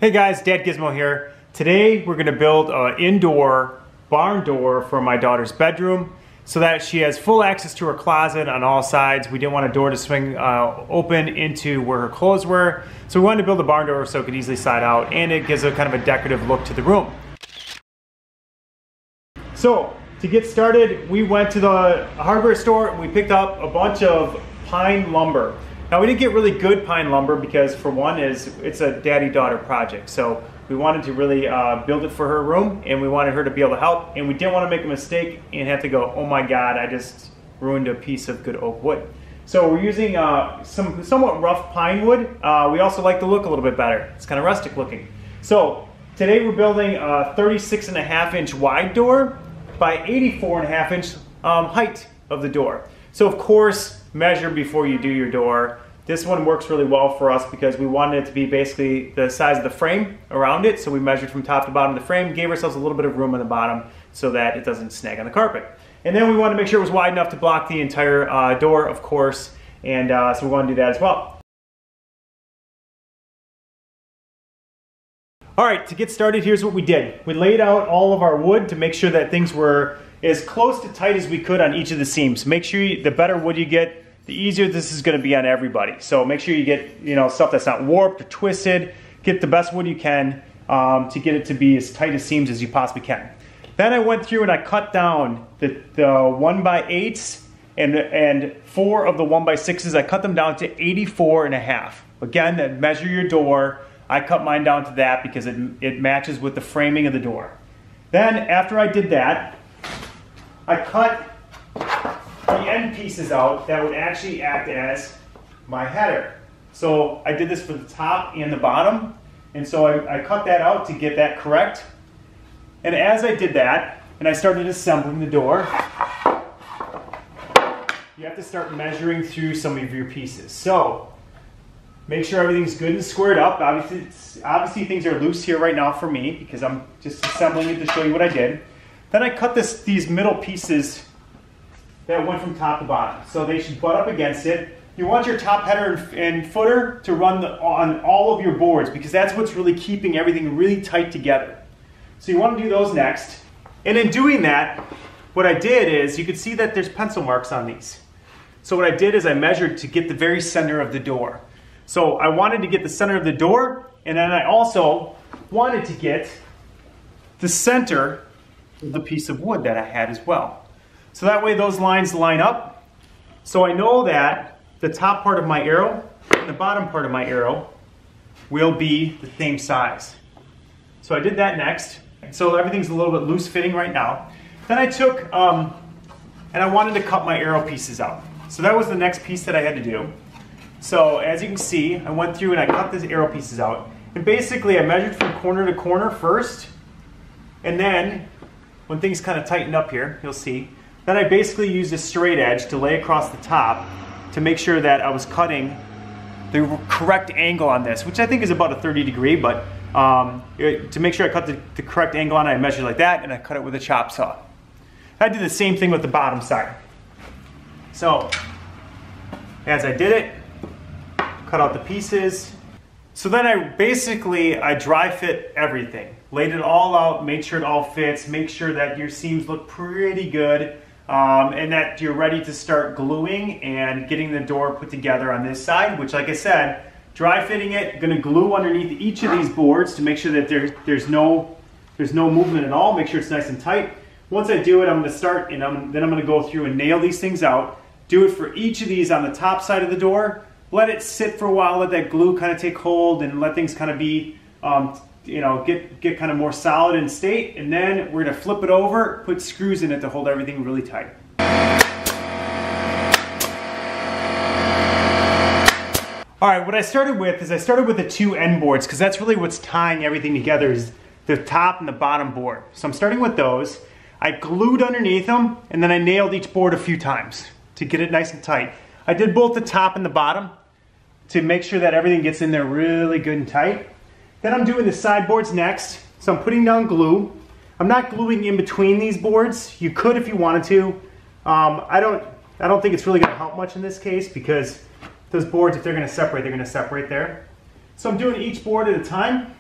Hey guys, Dad Gizmo here. Today we're going to build an indoor barn door for my daughter's bedroom so that she has full access to her closet on all sides. We didn't want a door to swing open into where her clothes were, so we wanted to build a barn door so it could easily slide out, and it gives a kind of a decorative look to the room. So to get started, we went to the hardware store and we picked up a bunch of pine lumber. Now we didn't get really good pine lumber because, for one, it's a daddy-daughter project. So we wanted to really build it for her room, and we wanted her to be able to help, and we didn't want to make a mistake and have to go, oh my God, I just ruined a piece of good oak wood. So we're using some somewhat rough pine wood. We also like the look a little bit better. It's kind of rustic looking. So today we're building a 36.5-inch wide door by 84.5-inch height of the door. So of course, measure before you do your door. This one works really well for us because we wanted it to be basically the size of the frame around it. So we measured from top to bottom of the frame, gave ourselves a little bit of room on the bottom so that it doesn't snag on the carpet. And then we wanted to make sure it was wide enough to block the entire door, of course, and so we want to do that as well. All right, to get started, here's what we did. We laid out all of our wood to make sure that things were as close to tight as we could on each of the seams. Make sure the better wood you get, the easier this is going to be on everybody. So make sure you get stuff that's not warped or twisted. Get the best wood you can to get it to be as tight as seams as you possibly can. Then I went through and I cut down the 1x8s and 4 of the 1x6s. I cut them down to 84.5. Again, measure your door. I cut mine down to that because it matches with the framing of the door. Then after I did that, I cut the end pieces out that would actually act as my header. So I did this for the top and the bottom, and so I cut that out to get that correct. And as I did that, and I started assembling the door, you have to start measuring through some of your pieces. So make sure everything's good and squared up. Obviously things are loose here right now for me because I'm just assembling it to show you what I did. Then I cut these middle pieces that went from top to bottom. So they should butt up against it. You want your top header and footer to run on all of your boards because that's what's really keeping everything really tight together. So you want to do those next. And in doing that, what I did is, you can see that there's pencil marks on these. So what I did is I measured to get the very center of the door. So I wanted to get the center of the door, and then I also wanted to get the center of the piece of wood that I had as well. So that way those lines line up. So I know that the top part of my arrow and the bottom part of my arrow will be the same size. So I did that next. So everything's a little bit loose fitting right now. Then I took, and I wanted to cut my arrow pieces out. So that was the next piece that I had to do. So as you can see, I went through and I cut these arrow pieces out. And basically I measured from corner to corner first. And then, when things kind of tightened up here, you'll see, then I basically used a straight edge to lay across the top to make sure that I was cutting the correct angle on this, which I think is about a 30 degree, but to make sure I cut the correct angle on it, I measured like that, and I cut it with a chop saw. I did the same thing with the bottom side. So, as I did it, cut out the pieces. So then I dry fit everything. Laid it all out, made sure it all fits, make sure that your seams look pretty good, and that you're ready to start gluing and getting the door put together on this side, which, like I said, dry fitting it, gonna glue underneath each of these boards to make sure that there's no movement at all, make sure it's nice and tight. Once I do it, I'm gonna start, and then I'm gonna go through and nail these things out, do it for each of these on the top side of the door, let it sit for a while, let that glue kind of take hold, and let things kind of be, get kind of more solid in state, and then we're gonna flip it over, put screws in it to hold everything really tight. All right, what I started with is the 2 end boards because that's really what's tying everything together, is the top and the bottom board. So I'm starting with those. I glued underneath them, and then I nailed each board a few times to get it nice and tight. I did both the top and the bottom to make sure that everything gets in there really good and tight. Then I'm doing the sideboards next. So I'm putting down glue. I'm not gluing in between these boards. You could if you wanted to. I don't think it's really going to help much in this case because those boards, if they're going to separate there. So I'm doing each board at a time.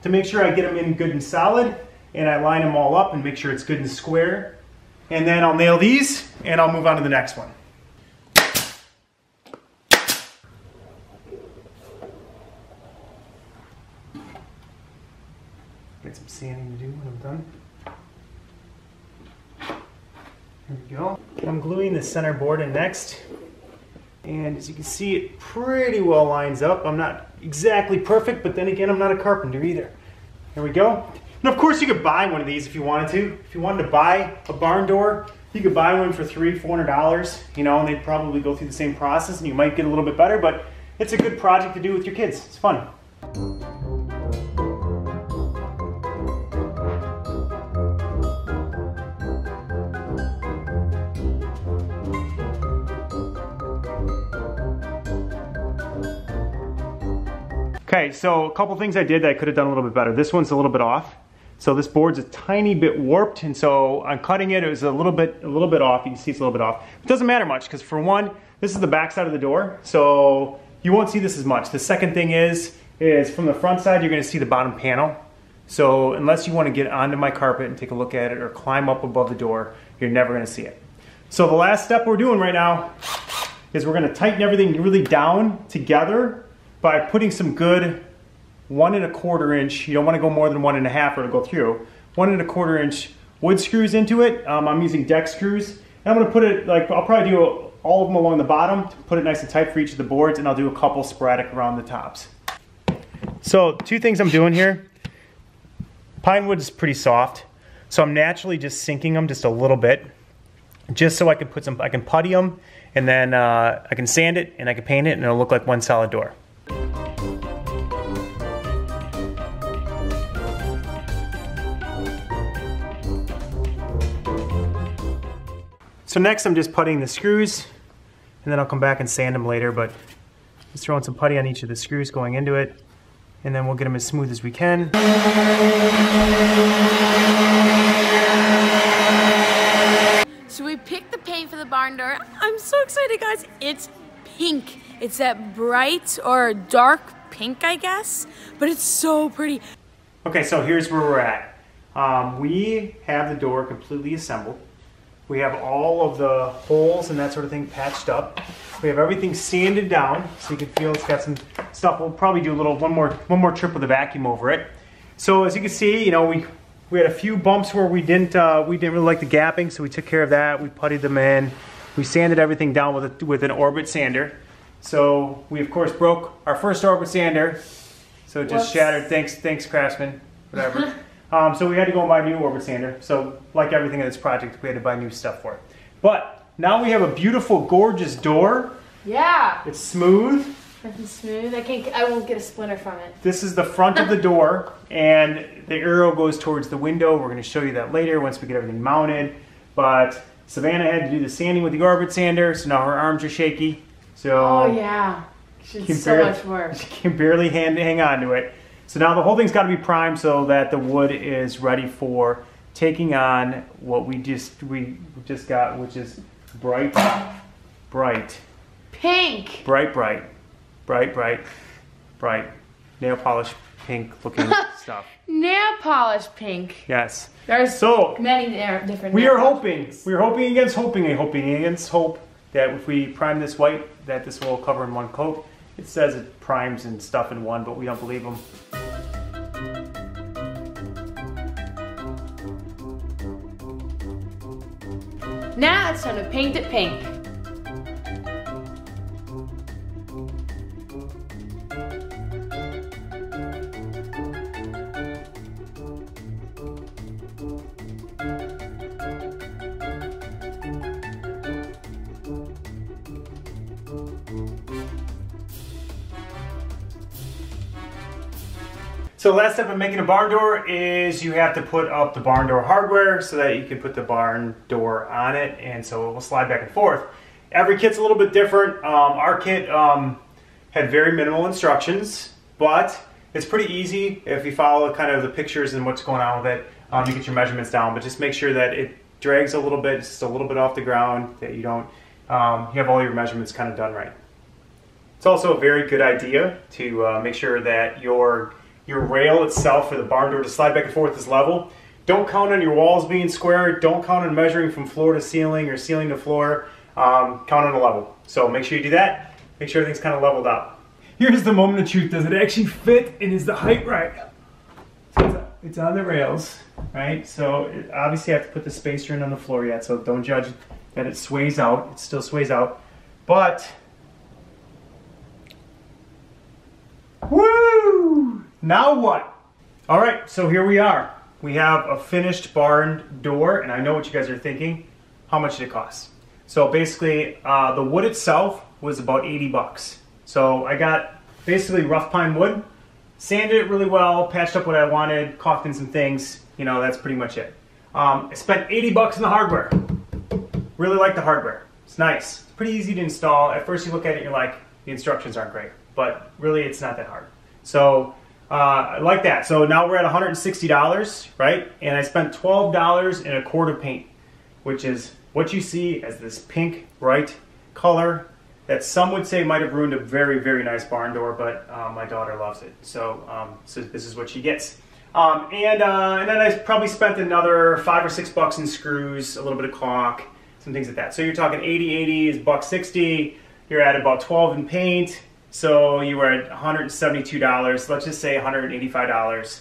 to make sure I get them in good and solid, and I line them all up and make sure it's good and square. And then I'll nail these and I'll move on to the next one. Get some sanding to do when I'm done. There we go. I'm gluing the center board in next. And as you can see, it pretty well lines up. I'm not exactly perfect, but then again, I'm not a carpenter either. There we go. And of course, you could buy one of these if you wanted to. If you wanted to buy a barn door, you could buy one for $300, $400, you know, and they'd probably go through the same process and you might get a little bit better, but it's a good project to do with your kids. It's fun. Okay, so a couple things I did that I could have done a little bit better. This one's a little bit off. So this board's a tiny bit warped, and so on cutting it, it was a little bit off. You can see it's a little bit off. It doesn't matter much, because for one, this is the back side of the door, so you won't see this as much. The second thing is from the front side, you're gonna see the bottom panel. So unless you wanna get onto my carpet and take a look at it or climb up above the door, you're never gonna see it. So the last step we're doing right now is we're gonna tighten everything really down together by putting some good 1 1/4 inch, you don't want to go more than 1 1/2 or it'll go through, 1 1/4 inch wood screws into it. I'm using deck screws. And I'm going to put it, like, I'll probably do all of them along the bottom to put it nice and tight for each of the boards, and I'll do a couple sporadic around the tops. So 2 things I'm doing here. Pine wood is pretty soft, so I'm naturally just sinking them just a little bit, just so I can put some, I can putty them, and then I can sand it and I can paint it, and it'll look like one solid door. So next I'm just puttying the screws, and then I'll come back and sand them later, but just throwing some putty on each of the screws going into it, and then we'll get them as smooth as we can. So we picked the paint for the barn door. I'm so excited, guys. It's pink. It's that bright or dark pink, I guess, but it's so pretty. Okay, so here's where we're at. We have the door completely assembled. We have all of the holes and that sort of thing patched up. We have everything sanded down, so you can feel it's got some stuff. We'll probably do one more trip with a vacuum over it. So as you can see, you know, we had a few bumps where we didn't really like the gapping, so we took care of that. We puttied them in. We sanded everything down with an orbit sander. So we of course broke our first orbit sander, so it just shattered. Thanks, Craftsman, whatever. So we had to go and buy a new orbit sander. So like everything in this project, we had to buy new stuff for it. But now we have a beautiful, gorgeous door. Yeah. It's smooth. It's smooth. I won't get a splinter from it. This is the front of the door, and the arrow goes towards the window. We're going to show you that later once we get everything mounted. But Savannah had to do the sanding with the orbit sander, so now her arms are shaky. So oh yeah, it's so much work. She can barely hang on to it. So now the whole thing's got to be primed so that the wood is ready for taking on what we just got, which is bright pink. Bright nail polish pink looking stuff. Nail polish pink. Yes. There's so many different. We're hoping against hope that if we prime this white, that this will cover in one coat. It says it primes and stuff in one, but we don't believe them. Now it's time to paint it pink. So the last step of making a barn door is you have to put up the barn door hardware so that you can put the barn door on it, and so it will slide back and forth. Every kit's a little bit different. Our kit had very minimal instructions, but it's pretty easy if you follow kind of the pictures and what's going on with it. You get your measurements down, but just make sure that it drags a little bit, it's just a little bit off the ground, that you don't, you have all your measurements kind of done right. It's also a very good idea to make sure that your your rail itself for the barn door to slide back and forth is level. Don't count on your walls being square. Don't count on measuring from floor to ceiling or ceiling to floor. Count on a level. So make sure you do that. Make sure everything's kind of leveled out. Here's the moment of truth. Does it actually fit, and is the height right? So it's on the rails, right? So obviously I have to put the spacer in on the floor yet, so don't judge that it sways out. It still sways out. But, woo! Now what? All right, so here we are. We have a finished barn door, and I know what you guys are thinking. How much did it cost? So basically, the wood itself was about 80 bucks. So I got basically rough pine wood, sanded it really well, patched up what I wanted, caulked in some things. You know, that's pretty much it. I spent 80 bucks in the hardware. Really like the hardware. It's nice. It's pretty easy to install. At first you look at it and you're like, the instructions aren't great. But really, it's not that hard. So I like that. So now we're at $160, right? And I spent $12 in a quart of paint, which is what you see as this pink, bright color that some would say might have ruined a very, very nice barn door, but my daughter loves it. So, so this is what she gets. And then I probably spent another $5 or $6 in screws, a little bit of caulk, some things like that. So you're talking 80 is $160. You're at about 12 in paint. So you were at $172. Let's just say $185.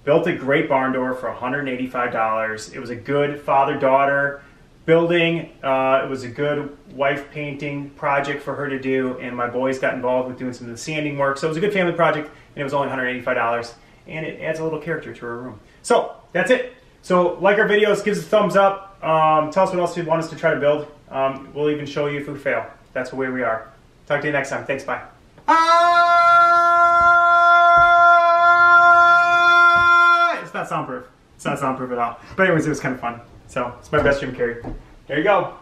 Built a great barn door for $185. It was a good father-daughter building. It was a good wife painting project for her to do, and my boys got involved with doing some of the sanding work. So it was a good family project, and it was only $185, and it adds a little character to our room. So that's it. So like our videos, give us a thumbs up. Tell us what else you want us to try to build. We'll even show you if we fail. That's the way we are. Talk to you next time. Thanks. Bye. It's not soundproof. It's not soundproof at all. But anyways, it was kind of fun. So it's my best Jim Carrey. There you go.